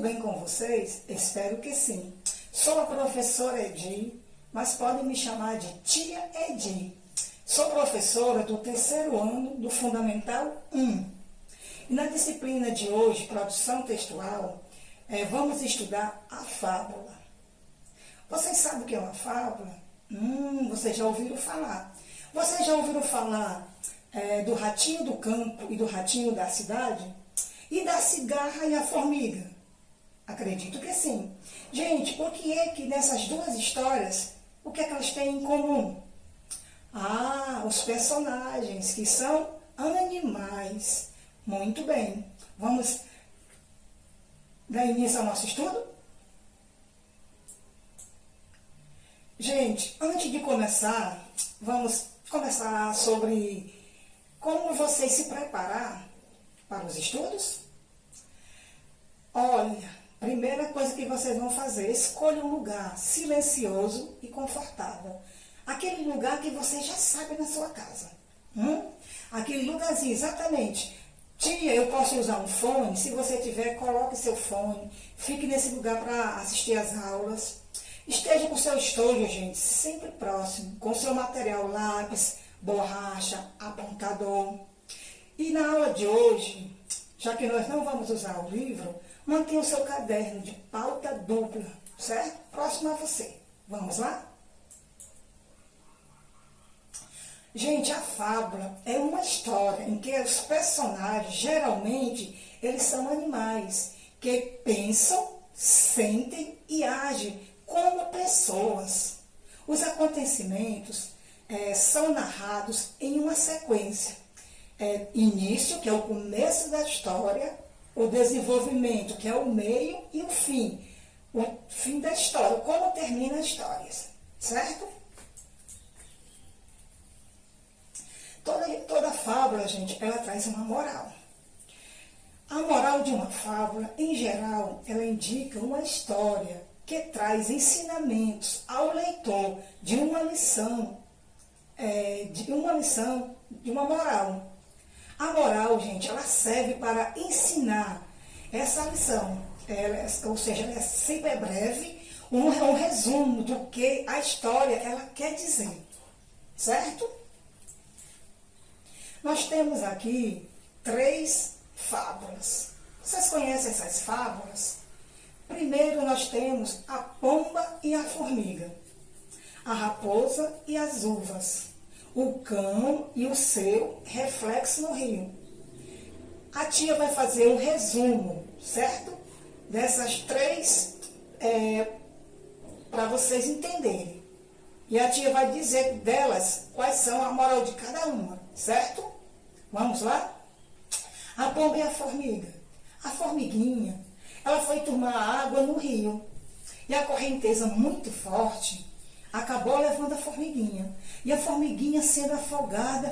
bem com vocês? Espero que sim. Sou a professora Edi, mas podem me chamar de Tia Edi. Sou professora do 3º ano do Fundamental 1. E na disciplina de hoje, Produção Textual, vamos estudar a fábula. Vocês sabem o que é uma fábula? Vocês já ouviram falar. Vocês já ouviram falar do ratinho do campo e do ratinho da cidade? E da cigarra e a formiga? Acredito que sim. Gente, o que é que nessas duas histórias, o que é que elas têm em comum? Os personagens, que são animais. Muito bem. Vamos dar início ao nosso estudo? Gente, antes de começar, vamos conversar sobre como vocês se preparar para os estudos. Olha, primeira coisa que vocês vão fazer, escolha um lugar silencioso e confortável. Aquele lugar que você já sabe na sua casa. Aquele lugarzinho, exatamente. Tia, eu posso usar um fone? Se você tiver, coloque seu fone. Fique nesse lugar para assistir às aulas. Esteja com seu estojo, gente, sempre próximo, com seu material lápis, borracha, apontador. E na aula de hoje, já que nós não vamos usar o livro, mantenha o seu caderno de pauta dupla, certo? Próximo a você. Vamos lá? Gente, a fábula é uma história em que os personagens, geralmente, eles são animais que pensam, sentem e agem como pessoas. Os acontecimentos são narrados em uma sequência. Início, que é o começo da história, o desenvolvimento, que é o meio, e o fim da história, como termina a história, certo? Toda fábula, gente, ela traz uma moral. A moral de uma fábula, em geral, ela indica uma história que traz ensinamentos ao leitor de uma lição, de uma moral. A moral, gente, ela serve para ensinar essa lição. Ou seja, ela sempre é breve, um resumo do que a história ela quer dizer. Certo? Nós temos aqui 3 fábulas. Vocês conhecem essas fábulas? Primeiro nós temos a pomba e a formiga, a raposa e as uvas, o cão e o seu reflexo no rio. A tia vai fazer um resumo, certo? Dessas 3 para vocês entenderem. E a tia vai dizer delas quais são a moral de cada uma, certo? Vamos lá? A pomba e a formiga. A formiguinha, ela foi tomar água no rio. E a correnteza muito forte acabou levando a formiguinha. E a formiguinha sendo afogada,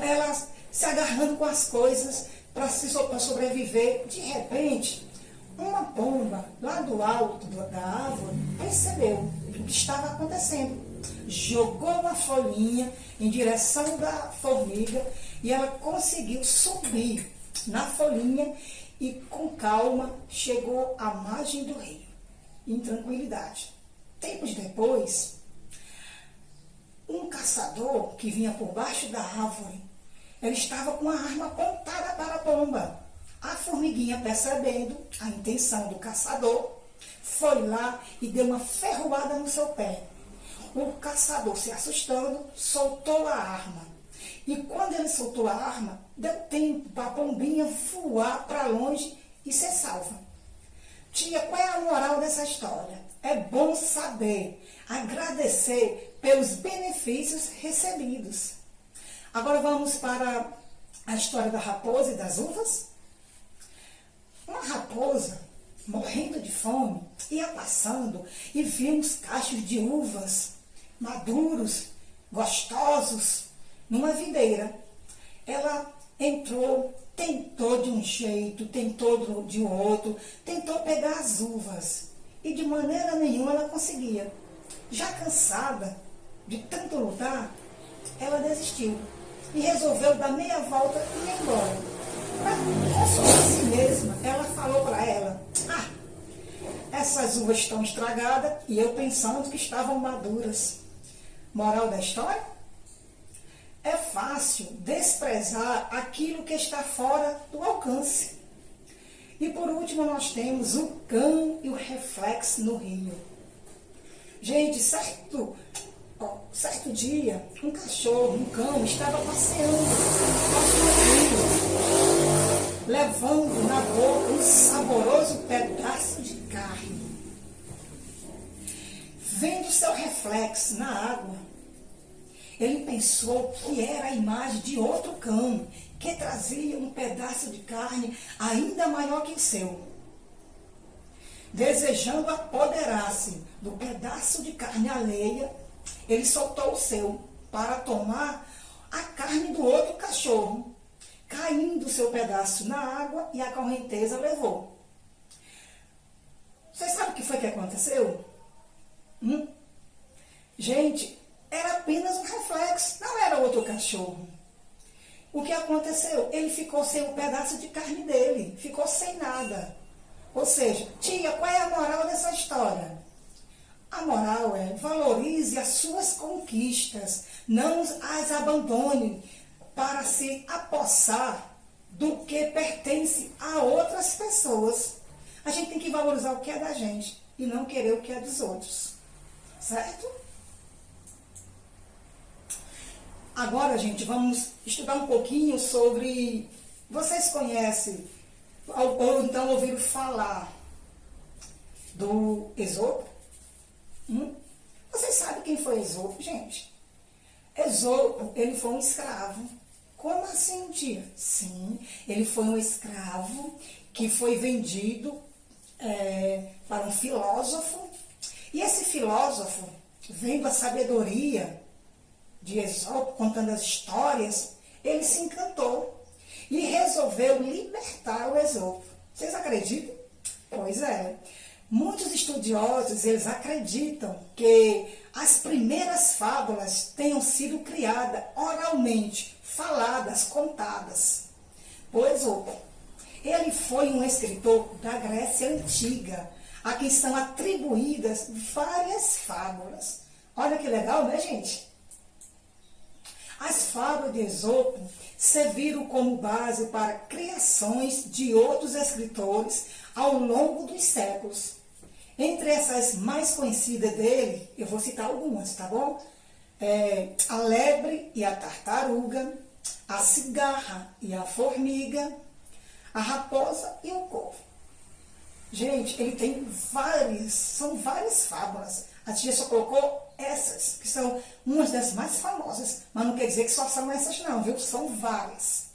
ela se agarrando com as coisas para sobreviver. De repente, uma pomba lá do alto da árvore percebeu o que estava acontecendo. Jogou uma folhinha em direção da formiga e ela conseguiu subir na folhinha e com calma chegou à margem do rio, em tranquilidade. Tempos depois, um caçador que vinha por baixo da árvore, ele estava com a arma apontada para a pomba. A formiguinha, percebendo a intenção do caçador, foi lá e deu uma ferroada no seu pé. O caçador, se assustando, soltou a arma. E quando ele soltou a arma, deu tempo para a pombinha voar para longe e ser salva. Tia, qual é a moral dessa história? É bom saber agradecer pelos benefícios recebidos. Agora vamos para a história da raposa e das uvas. Uma raposa, morrendo de fome, ia passando e viu uns cachos de uvas maduros, gostosos, numa videira. Ela entrou, tentou de um jeito, tentou de outro, tentou pegar as uvas e de maneira nenhuma ela conseguia. Já cansada de tanto lutar, ela desistiu e resolveu dar meia volta e ir embora. Para consolar a si mesma, ela falou para ela: essas uvas estão estragadas e eu pensando que estavam maduras. Moral da história? É fácil desprezar aquilo que está fora do alcance. E por último nós temos o cão e o reflexo no rio. Gente, certo dia, um cachorro, um cão, estava passeando no rio, levando na boca um saboroso pedaço de carne. Vendo seu reflexo na água, ele pensou que era a imagem de outro cão, que trazia um pedaço de carne ainda maior que o seu. Desejando apoderar-se do pedaço de carne alheia, ele soltou o seu para tomar a carne do outro cachorro, caindo o seu pedaço na água e a correnteza levou. Vocês sabem o que foi que aconteceu? Gente, era apenas um reflexo, não era outro cachorro. O que aconteceu? Ele ficou sem um pedaço de carne dele, ficou sem nada. Ou seja, tia, qual é a moral dessa história? A moral é: valorize as suas conquistas, não as abandone para se apossar do que pertence a outras pessoas. A gente tem que valorizar o que é da gente e não querer o que é dos outros. Certo? Agora, gente, vamos estudar um pouquinho sobre... Vocês conhecem, ou então ouviram falar do Esopo? Vocês sabem quem foi Esopo, gente? Esopo, ele foi um escravo. Como assim, tia? Sim, ele foi um escravo que foi vendido para um filósofo. E esse filósofo, vendo a sabedoria de Esopo, contando as histórias, ele se encantou e resolveu libertar o Esopo. Vocês acreditam? Pois é. Muitos estudiosos, eles acreditam que as primeiras fábulas tenham sido criadas oralmente, faladas, contadas. O Esopo, ele foi um escritor da Grécia Antiga, a quem são atribuídas várias fábulas. Olha que legal, né, gente? As fábulas de Esopo serviram como base para criações de outros escritores ao longo dos séculos. Entre essas mais conhecidas dele, eu vou citar algumas, tá bom? A lebre e a tartaruga, a cigarra e a formiga, a raposa e o corvo. Gente, ele tem são várias fábulas. A tia só colocou essas, que são umas das mais famosas, mas não quer dizer que só são essas não, viu? São várias.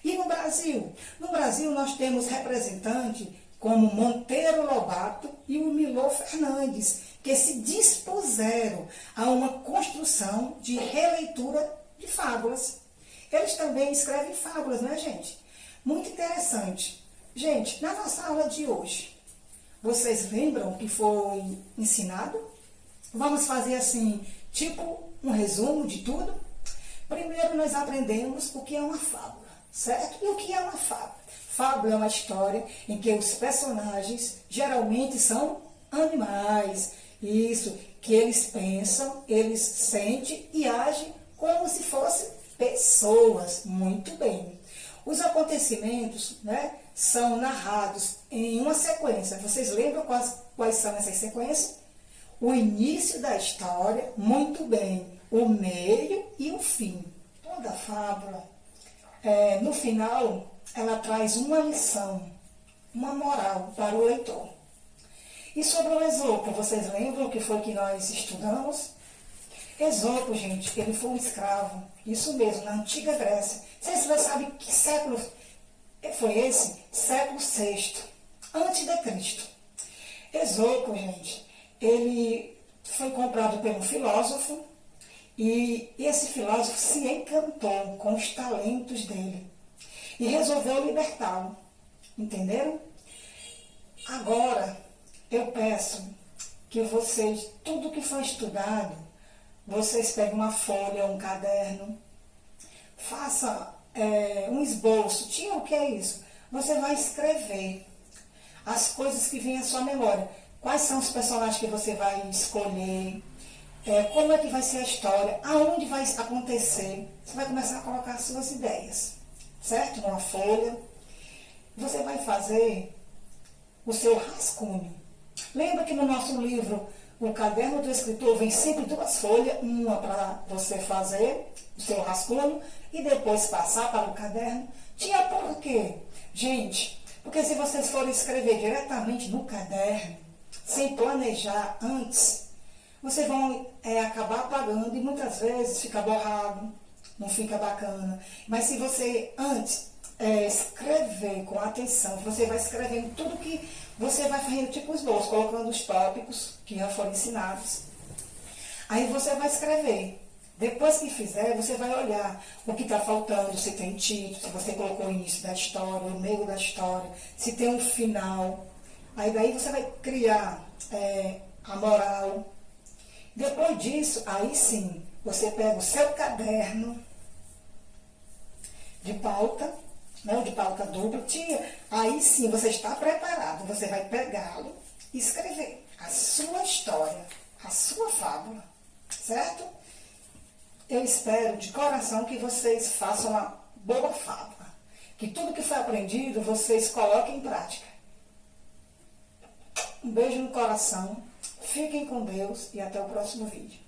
E no Brasil? No Brasil nós temos representantes como Monteiro Lobato e o Milor Fernandes, que se dispuseram a uma construção de releitura de fábulas. Eles também escrevem fábulas, né, gente? Muito interessante. Gente, na nossa aula de hoje, vocês lembram que foi ensinado? Vamos fazer assim, tipo um resumo de tudo? Primeiro nós aprendemos o que é uma fábula, certo? E o que é uma fábula? Fábula é uma história em que os personagens geralmente são animais. Isso, que eles pensam, eles sentem e agem como se fossem pessoas. Muito bem. Os acontecimentos, né, são narrados em uma sequência. Vocês lembram quais são essas sequências? O início da história, muito bem, o meio e o fim. Toda fábula, no final, ela traz uma lição, uma moral para o leitor. E sobre o Esopo, vocês lembram o que foi que nós estudamos? Esopo, gente, ele foi um escravo, isso mesmo, na antiga Grécia. Vocês já sabem que século foi esse? Século VI, antes de Cristo. Esopo, gente, ele foi comprado por um filósofo e esse filósofo se encantou com os talentos dele e resolveu libertá-lo. Entenderam? Agora, eu peço que vocês, tudo que for estudado, vocês peguem uma folha, um caderno, faça um esboço. Tia, o que é isso? Você vai escrever as coisas que vêm à sua memória. Quais são os personagens que você vai escolher, como é que vai ser a história, aonde vai acontecer. Você vai começar a colocar as suas ideias, certo? Numa folha. Você vai fazer o seu rascunho. Lembra que no nosso livro, o Caderno do Escritor, vem sempre 2 folhas, uma para você fazer o seu rascunho e depois passar para o caderno. Tinha por quê? Gente, porque se vocês forem escrever diretamente no caderno, sem planejar antes, vocês vão acabar apagando e muitas vezes fica borrado, não fica bacana. Mas se você antes escrever com atenção, você vai escrevendo tudo que você vai fazendo tipo esboço, colocando os tópicos que já foram ensinados. Aí você vai escrever. Depois que fizer, você vai olhar o que está faltando, se tem título, se você colocou o início da história, o meio da história, se tem um final. Aí daí você vai criar a moral. Depois disso, aí sim, você pega o seu caderno de pauta, né, de pauta dupla, aí sim você está preparado, você vai pegá-lo e escrever a sua história, a sua fábula, certo? Eu espero de coração que vocês façam uma boa fábula, que tudo que foi aprendido vocês coloquem em prática. Um beijo no coração, fiquem com Deus e até o próximo vídeo.